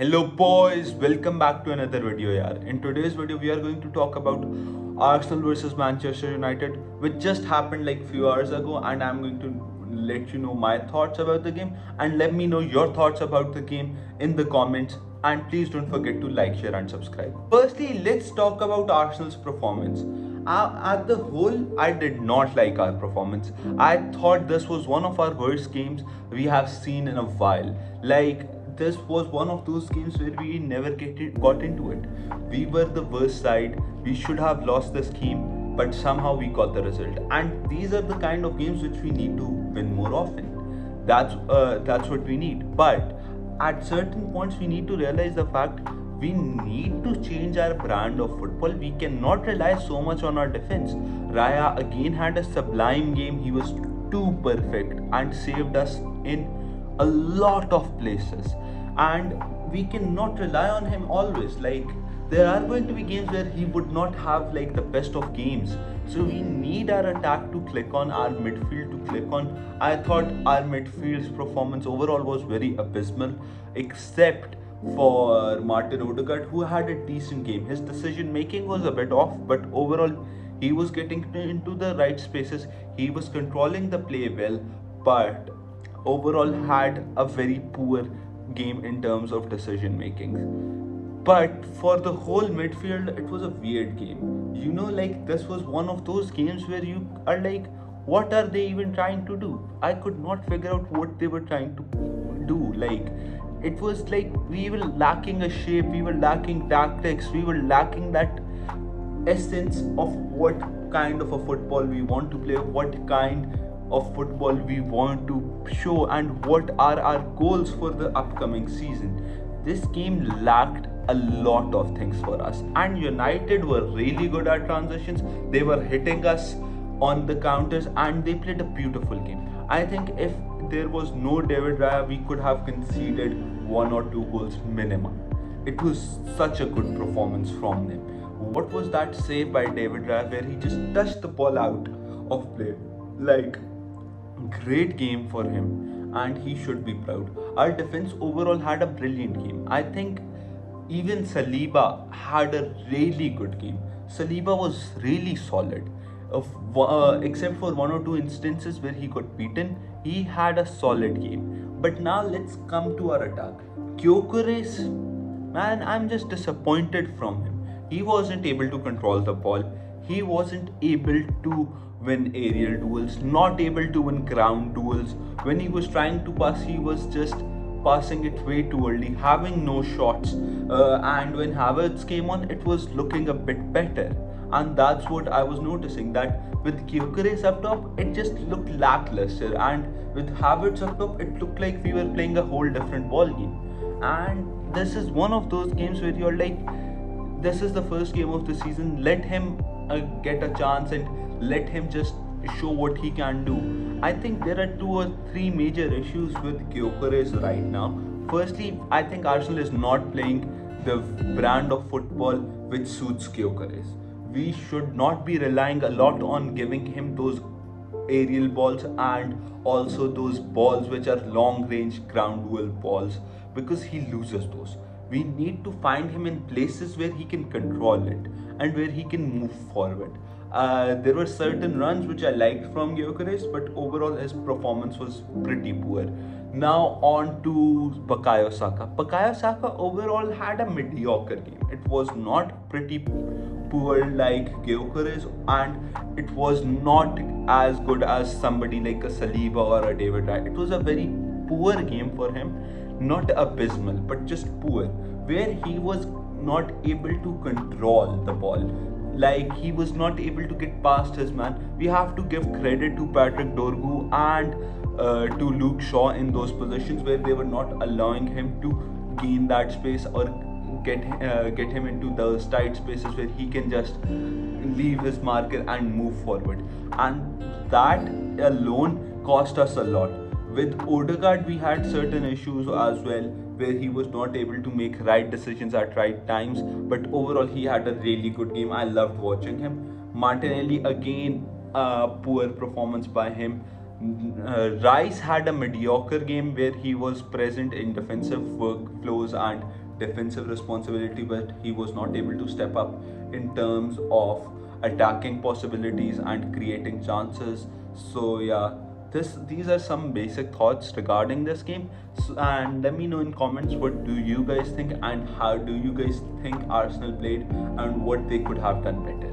Hello boys, welcome back to another video yaar. In today's video we are going to talk about Arsenal versus Manchester United, which just happened like few hours ago, and I'm going to let you know my thoughts about the game, and let me know your thoughts about the game in the comments, and please don't forget to like, share and subscribe. Firstly, let's talk about Arsenal's performance. At the whole, I did not like our performance. I thought this was one of our worst games we have seen in a while. Like, this was one of those games where we never got into it. We were the worst side. We should have lost this game, but somehow we got the result. And these are the kind of games which we need to win more often. That's what we need. But at certain points, we need to realize the fact we need to change our brand of football. We cannot rely so much on our defense. Raya again had a sublime game. He was too perfect and saved us in a lot of places, and we cannot rely on him always. Like, there are going to be games where he would not have like the best of games, so we need our attack to click on, our midfield to click on. I thought our midfield's performance overall was very abysmal, except for Martin Odegaard, who had a decent game. His decision making was a bit off, but overall he was getting into the right spaces, he was controlling the play well, but overall had a very poor game in terms of decision making. But for the whole midfield, it was a weird game. Like, this was one of those games where you are like, what are they even trying to do? I could not figure out what they were trying to do. Like, it was like we were lacking a shape, we were lacking tactics, we were lacking that essence of what kind of a football we want to play, what kind of football we want to show, and what are our goals for the upcoming season. This game lacked a lot of things for us, and United were really good at transitions. They were hitting us on the counters, and they played a beautiful game. I think if there was no David Raya, we could have conceded one or two goals minimum. It was such a good performance from them. What was that save by David Raya where he just touched the ball out of play? Like, great game for him, and he should be proud. Our defense overall had a brilliant game. I think even Saliba had a really good game. Saliba was really solid. Except for one or two instances where he got beaten, he had a solid game. But now let's come to our attack. Gyökeres, man, I'm just disappointed from him. He wasn't able to control the ball. He wasn't able to win aerial duels, not able to win ground duels. When he was trying to pass, he was just passing it way too early, having no shots. And when Havertz came on, it was looking a bit better. And that's what I was noticing, that with Gyökeres up top, it just looked lackluster. And with Havertz up top, it looked like we were playing a whole different ball game. And this is one of those games where you're like, this is the first game of the season. Let him get a chance and let him just show what he can do. I think there are two or three major issues with Gyökeres right now. Firstly, I think Arsenal is not playing the brand of football which suits Gyökeres. We should not be relying a lot on giving him those aerial balls and also those balls which are long range ground duel balls, because he loses those. We need to find him in places where he can control it and where he can move forward. There were certain runs which I liked from Gyökeres, but overall his performance was pretty poor. Now on to Bukayo Saka. Bukayo Saka overall had a mediocre game. It was not pretty poor like Gyökeres, and it was not as good as somebody like a Saliba or a David Raya. It was a very poor game for him, not abysmal, but just poor, where he was not able to control the ball. Like, he was not able to get past his man. We have to give credit to Patrick Dorgu and to Luke Shaw in those positions where they were not allowing him to gain that space or get him into those tight spaces where he can just leave his marker and move forward. And that alone cost us a lot. With Odegaard, we had certain issues as well, where he was not able to make right decisions at right times. But overall, he had a really good game. I loved watching him. Martinelli, again, poor performance by him. Rice had a mediocre game where he was present in defensive workflows and defensive responsibility, but he was not able to step up in terms of attacking possibilities and creating chances. So yeah, these are some basic thoughts regarding this game. And let me know in comments what do you guys think, and how do you guys think Arsenal played and what they could have done better.